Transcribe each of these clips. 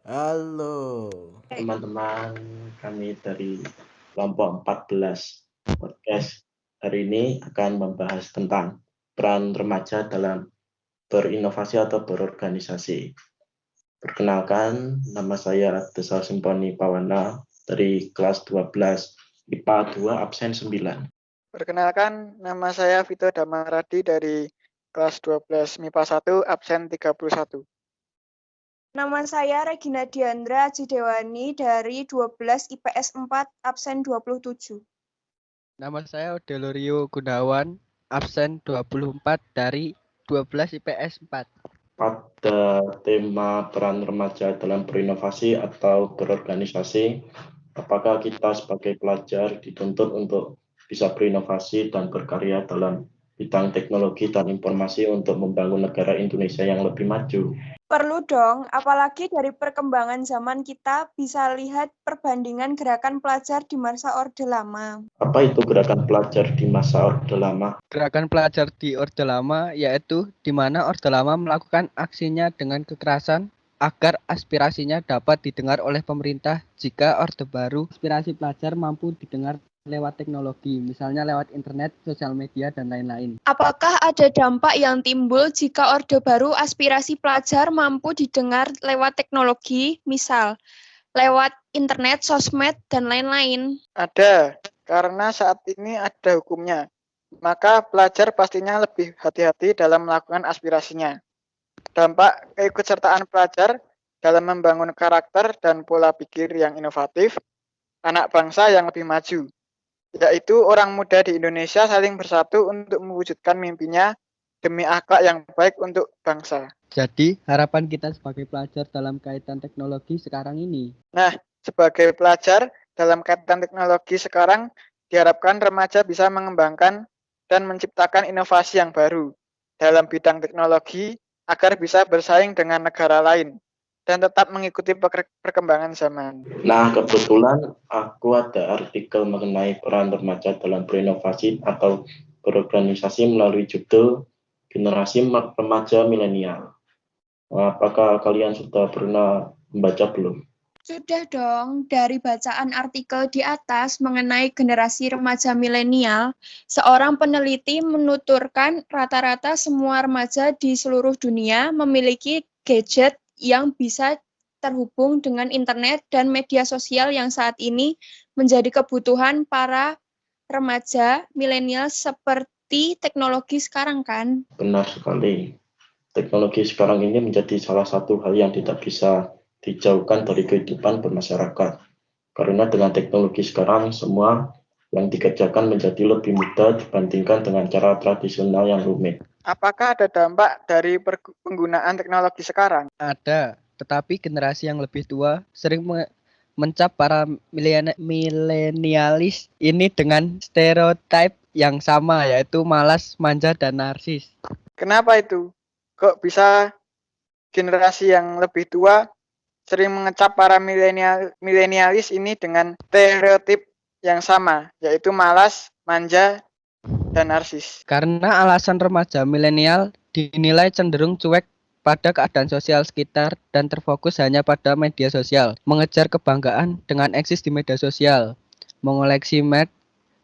Halo. Teman-teman, kami dari kelompok 14 podcast hari ini akan membahas tentang peran remaja dalam berinovasi atau berorganisasi. Perkenalkan, nama saya Desa Simponi Pawana dari kelas 12 IPA 2 absen 9. Perkenalkan, nama saya Vito Damaradi dari kelas 12 MIPA 1, absen 31. Nama saya Regina Diandra Ajidewani dari 12 IPS 4, absen 27. Nama saya Delorio Gunawan, absen 24 dari 12 IPS 4. Pada tema peran remaja dalam berinovasi atau berorganisasi, apakah kita sebagai pelajar dituntut untuk bisa berinovasi dan berkarya dalam bidang teknologi dan informasi untuk membangun negara Indonesia yang lebih maju? Perlu dong, apalagi dari perkembangan zaman kita bisa lihat perbandingan gerakan pelajar di masa Orde Lama. Apa itu gerakan pelajar di masa Orde Lama? Gerakan pelajar di Orde Lama yaitu di mana Orde Lama melakukan aksinya dengan kekerasan agar aspirasinya dapat didengar oleh pemerintah. Jika Orde Baru, aspirasi pelajar mampu didengar lewat teknologi, misalnya lewat internet, sosial media, dan lain-lain. Apakah ada dampak yang timbul jika Orde Baru aspirasi pelajar mampu didengar lewat teknologi, misal lewat internet, sosmed, dan lain-lain? Ada, karena saat ini ada hukumnya. Maka pelajar pastinya lebih hati-hati dalam melakukan aspirasinya. Dampak keikutsertaan pelajar dalam membangun karakter dan pola pikir yang inovatif, anak bangsa yang lebih maju, yaitu orang muda di Indonesia saling bersatu untuk mewujudkan mimpinya demi akhlak yang baik untuk bangsa. Jadi, harapan kita sebagai pelajar dalam kaitan teknologi sekarang ini. Nah, sebagai pelajar dalam kaitan teknologi sekarang, diharapkan remaja bisa mengembangkan dan menciptakan inovasi yang baru dalam bidang teknologi agar bisa bersaing dengan negara lain dan tetap mengikuti perkembangan zaman. Nah, kebetulan aku ada artikel mengenai peran remaja dalam berinovasi atau berorganisasi melalui judul Generasi Remaja Milenial. Apakah kalian sudah pernah membaca belum? Sudah dong, dari bacaan artikel di atas mengenai generasi remaja milenial, seorang peneliti menuturkan rata-rata semua remaja di seluruh dunia memiliki gadget yang bisa terhubung dengan internet dan media sosial yang saat ini menjadi kebutuhan para remaja milenial seperti teknologi sekarang kan? Benar sekali. Teknologi sekarang ini menjadi salah satu hal yang tidak bisa dijauhkan dari kehidupan bermasyarakat. Karena dengan teknologi sekarang, semua yang dikerjakan menjadi lebih mudah dibandingkan dengan cara tradisional yang rumit. Apakah ada dampak dari penggunaan teknologi sekarang? Ada, tetapi generasi yang lebih tua sering mencap para milenialis ini dengan stereotip yang sama, yaitu malas, manja, dan narsis. Kenapa itu? Kok bisa generasi yang lebih tua sering mengecap para milenialis ini dengan stereotip yang sama, yaitu malas, manja, dan narsis? Karena alasan remaja milenial dinilai cenderung cuek pada keadaan sosial sekitar dan terfokus hanya pada media sosial, mengejar kebanggaan dengan eksis di media sosial, mengoleksi merek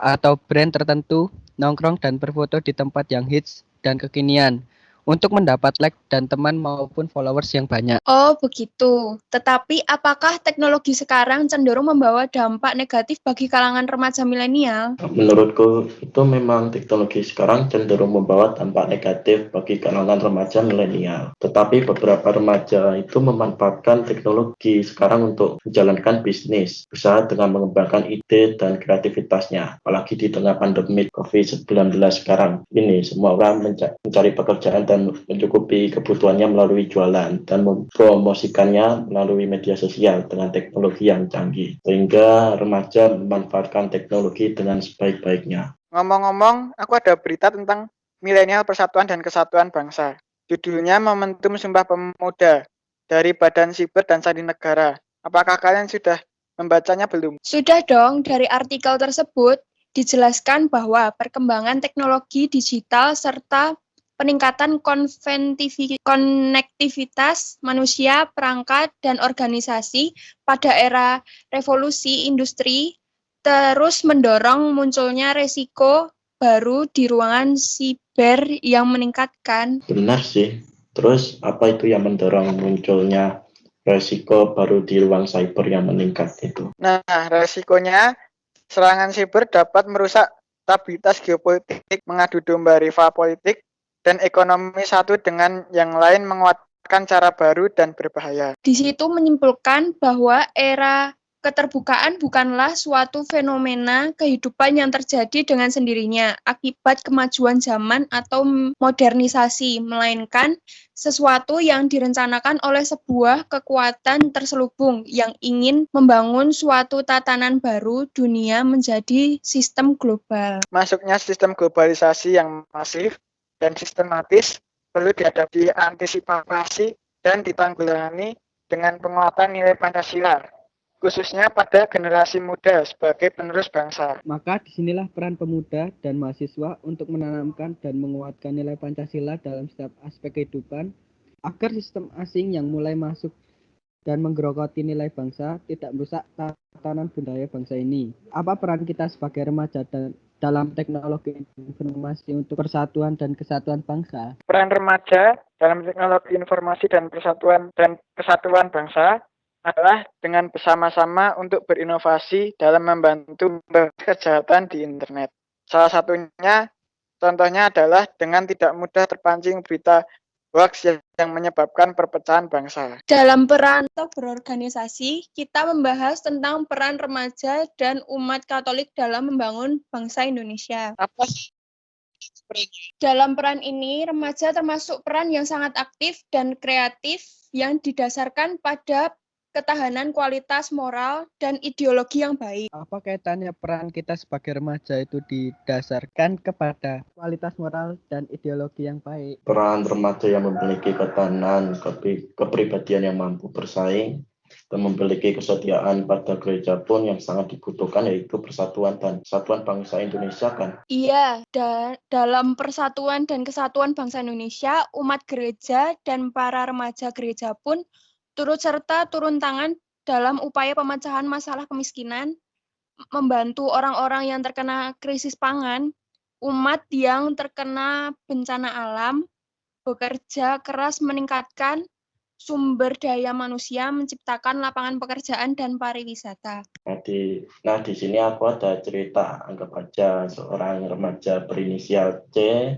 atau brand tertentu, nongkrong dan berfoto di tempat yang hits dan kekinian, untuk mendapat like dan teman maupun followers yang banyak. Oh, begitu. Tetapi apakah teknologi sekarang cenderung membawa dampak negatif bagi kalangan remaja milenial? Menurutku, itu memang teknologi sekarang cenderung membawa dampak negatif bagi kalangan remaja milenial. Tetapi beberapa remaja itu memanfaatkan teknologi sekarang untuk menjalankan bisnis, usaha dengan mengembangkan ide dan kreativitasnya. Apalagi di tengah pandemi COVID-19 sekarang ini, semua orang mencari pekerjaan dan mencukupi kebutuhannya melalui jualan dan mempromosikannya melalui media sosial dengan teknologi yang canggih. Sehingga remaja memanfaatkan teknologi dengan sebaik-baiknya. Ngomong-ngomong, aku ada berita tentang Milenial Persatuan dan Kesatuan Bangsa. Judulnya Momentum Sumpah Pemuda dari Badan Siber dan Sandi Negara. Apakah kalian sudah membacanya belum? Sudah dong, dari artikel tersebut dijelaskan bahwa perkembangan teknologi digital serta peningkatan konektivitas manusia, perangkat, dan organisasi pada era revolusi industri, terus mendorong munculnya resiko baru di ruangan siber yang meningkatkan. Benar sih. Terus apa itu yang mendorong munculnya resiko baru di ruang cyber yang meningkat itu? Nah, resikonya serangan siber dapat merusak stabilitas geopolitik, mengadu domba rival politik, dan ekonomi satu dengan yang lain menguatkan cara baru dan berbahaya. Di situ menyimpulkan bahwa era keterbukaan bukanlah suatu fenomena kehidupan yang terjadi dengan sendirinya akibat kemajuan zaman atau modernisasi, melainkan sesuatu yang direncanakan oleh sebuah kekuatan terselubung yang ingin membangun suatu tatanan baru dunia menjadi sistem global. Masuknya sistem globalisasi yang masif dan sistematis perlu diantisipasi dan ditanggulangi dengan penguatan nilai Pancasila, khususnya pada generasi muda sebagai penerus bangsa. Maka disinilah peran pemuda dan mahasiswa untuk menanamkan dan menguatkan nilai Pancasila dalam setiap aspek kehidupan, agar sistem asing yang mulai masuk dan menggerogoti nilai bangsa tidak merusak tatanan budaya bangsa ini. Apa peran kita sebagai remaja dalam teknologi informasi untuk persatuan dan kesatuan bangsa? Peran remaja dalam teknologi informasi dan kesatuan bangsa adalah dengan bersama-sama untuk berinovasi dalam membantu kejahatan di internet. Salah satunya, contohnya adalah dengan tidak mudah terpancing berita hoax yang menyebabkan perpecahan bangsa. Dalam peran atau berorganisasi, kita membahas tentang peran remaja dan umat Katolik dalam membangun bangsa Indonesia. Apa Dalam peran ini, remaja termasuk peran yang sangat aktif dan kreatif yang didasarkan pada ketahanan kualitas moral dan ideologi yang baik. Apa kaitannya peran kita sebagai remaja itu didasarkan kepada kualitas moral dan ideologi yang baik? Peran remaja yang memiliki ketahanan kepribadian yang mampu bersaing dan memiliki kesetiaan pada gereja pun yang sangat dibutuhkan, yaitu persatuan dan kesatuan bangsa Indonesia kan? Iya, dalam persatuan dan kesatuan bangsa Indonesia, umat gereja dan para remaja gereja pun turut serta turun tangan dalam upaya pemecahan masalah kemiskinan, membantu orang-orang yang terkena krisis pangan, umat yang terkena bencana alam, bekerja keras meningkatkan sumber daya manusia, menciptakan lapangan pekerjaan dan pariwisata. Nah, di sini aku ada cerita. Anggap aja seorang remaja berinisial C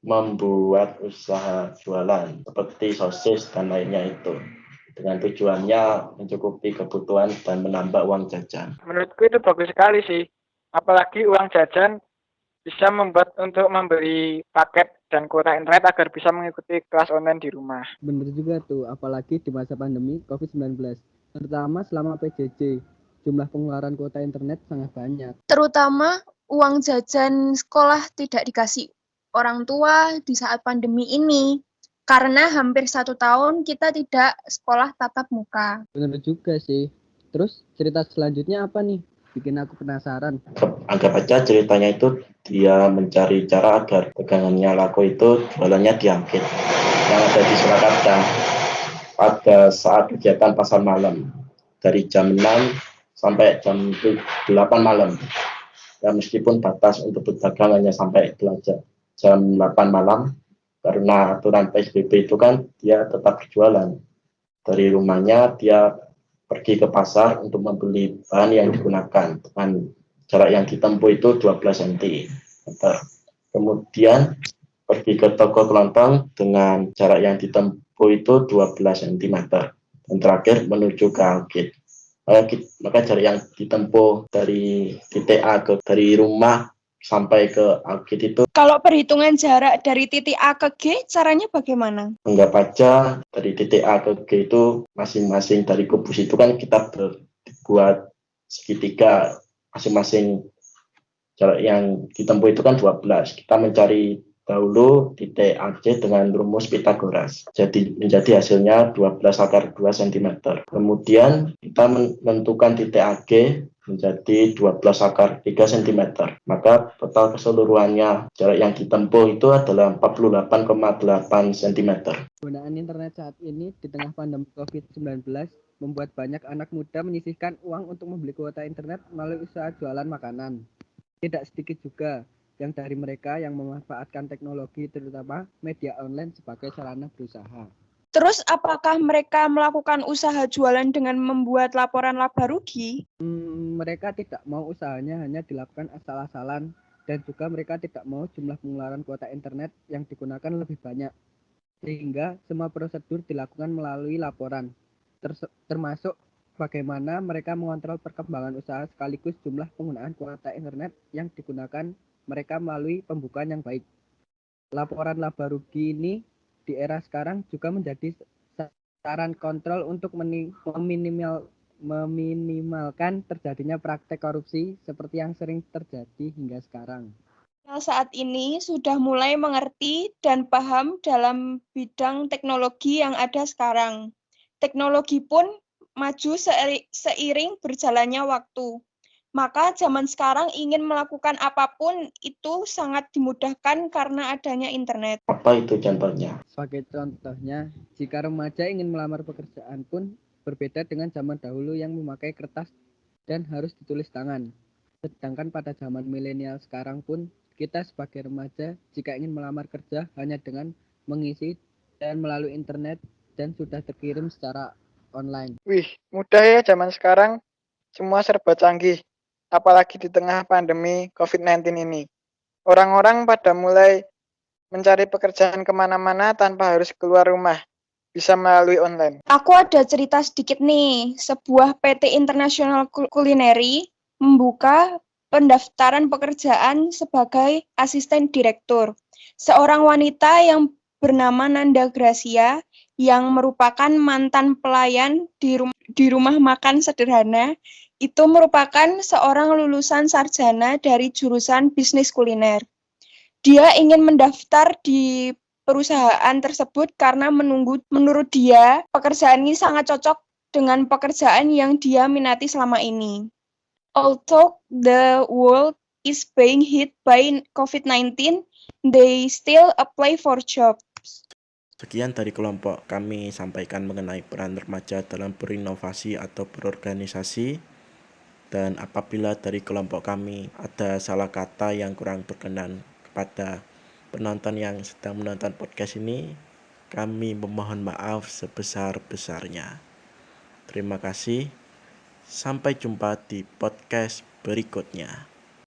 membuat usaha jualan seperti sosis dan lainnya itu, dengan tujuannya mencukupi kebutuhan dan menambah uang jajan. Menurutku itu bagus sekali sih. Apalagi uang jajan bisa membuat untuk membeli paket dan kuota internet agar bisa mengikuti kelas online di rumah. Benar juga tuh, apalagi di masa pandemi COVID-19, terutama selama PJJ, jumlah pengeluaran kuota internet sangat banyak. Terutama uang jajan sekolah tidak dikasih orang tua di saat pandemi ini, karena hampir 1 tahun kita tidak sekolah tatap muka. Benar juga sih. Terus cerita selanjutnya apa nih? Bikin aku penasaran. Anggap aja ceritanya itu dia mencari cara agar dagangannya laku itu jualannya diangkit yang ada di Surakarta pada saat kegiatan pasar malam dari jam 6 sampai jam 8 malam. Ya, meskipun batas untuk berdagang hanya sampai jam 8 malam, karena aturan PSBB itu kan dia tetap berjualan. Dari rumahnya dia pergi ke pasar untuk membeli bahan yang digunakan dengan jarak yang ditempuh itu 12 cm. Kemudian pergi ke toko kelontong dengan jarak yang ditempuh itu 12 cm. Dan terakhir menuju ke Alkit. Maka jarak yang ditempuh dari titik A dari rumah sampai ke Alkit itu. Kalau perhitungan jarak dari titik A ke G, caranya bagaimana? Anggap aja dari titik A ke G itu masing-masing dari kubus itu kan kita buat segitiga, masing-masing jarak yang ditempuh itu kan 12. Kita mencari dahulu titik AC dengan rumus Pitagoras. Jadi menjadi hasilnya 12 akar 2 cm. Kemudian kita menentukan titik AG menjadi 12 × 3 cm. Maka total keseluruhannya jarak yang ditempuh itu adalah 48,8 cm. Penggunaan internet saat ini di tengah pandemi COVID-19 membuat banyak anak muda menyisihkan uang untuk membeli kuota internet melalui usaha jualan makanan. Tidak sedikit juga yang dari mereka yang memanfaatkan teknologi terutama media online sebagai sarana berusaha. Terus apakah mereka melakukan usaha jualan dengan membuat laporan laba rugi? Mereka tidak mau usahanya hanya dilakukan asal-asalan dan juga mereka tidak mau jumlah pengeluaran kuota internet yang digunakan lebih banyak. Sehingga semua prosedur dilakukan melalui laporan, termasuk bagaimana mereka mengontrol perkembangan usaha sekaligus jumlah penggunaan kuota internet yang digunakan mereka melalui pembukaan yang baik. Laporan laba rugi ini di era sekarang juga menjadi sasaran kontrol untuk meminimalkan terjadinya praktek korupsi seperti yang sering terjadi hingga sekarang. Saat ini sudah mulai mengerti dan paham dalam bidang teknologi yang ada sekarang. Teknologi pun maju seiring berjalannya waktu. Maka zaman sekarang ingin melakukan apapun itu sangat dimudahkan karena adanya internet. Apa itu contohnya? Sebagai contohnya, jika remaja ingin melamar pekerjaan pun berbeda dengan zaman dahulu yang memakai kertas dan harus ditulis tangan. Sedangkan pada zaman milenial sekarang pun kita sebagai remaja jika ingin melamar kerja hanya dengan mengisi dan melalui internet dan sudah terkirim secara online. Wih, mudah ya zaman sekarang. Semua serba canggih. Apalagi di tengah pandemi COVID-19 ini. Orang-orang pada mulai mencari pekerjaan kemana-mana tanpa harus keluar rumah. Bisa melalui online. Aku ada cerita sedikit nih. Sebuah PT International Culinary membuka pendaftaran pekerjaan sebagai asisten direktur. Seorang wanita yang bernama Nanda Gracia yang merupakan mantan pelayan di rumah makan sederhana, itu merupakan seorang lulusan sarjana dari jurusan bisnis kuliner. Dia ingin mendaftar di perusahaan tersebut karena menurut dia pekerjaan ini sangat cocok dengan pekerjaan yang dia minati selama ini. Although the world is being hit by COVID-19, they still apply for jobs. Sekian dari kelompok kami sampaikan mengenai peran remaja dalam berinovasi atau berorganisasi. Dan apabila dari kelompok kami ada salah kata yang kurang berkenan kepada penonton yang sedang menonton podcast ini, kami memohon maaf sebesar-besarnya. Terima kasih. Sampai jumpa di podcast berikutnya.